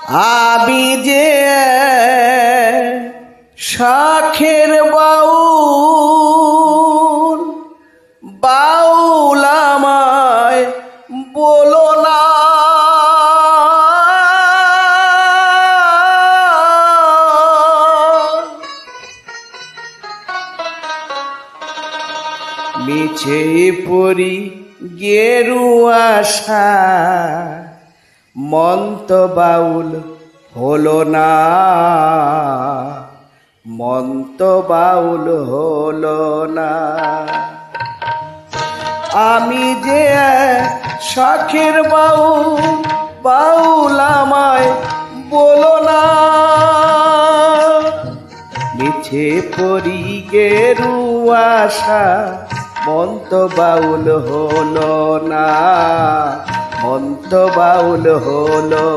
আমি যে শাখের বাউল, বাউল আমায় বলো না। মিছে পরি গেরুয়া শাখ, মন তো বাউল হলো না, মন তো বাউল হলো না। আমি যে শাখের বাউল, বাউল আমায় বলো না। মিছে পরি গেরুয়া শাখ, মন তো বাউল হলো না, মন তো বাউল হলো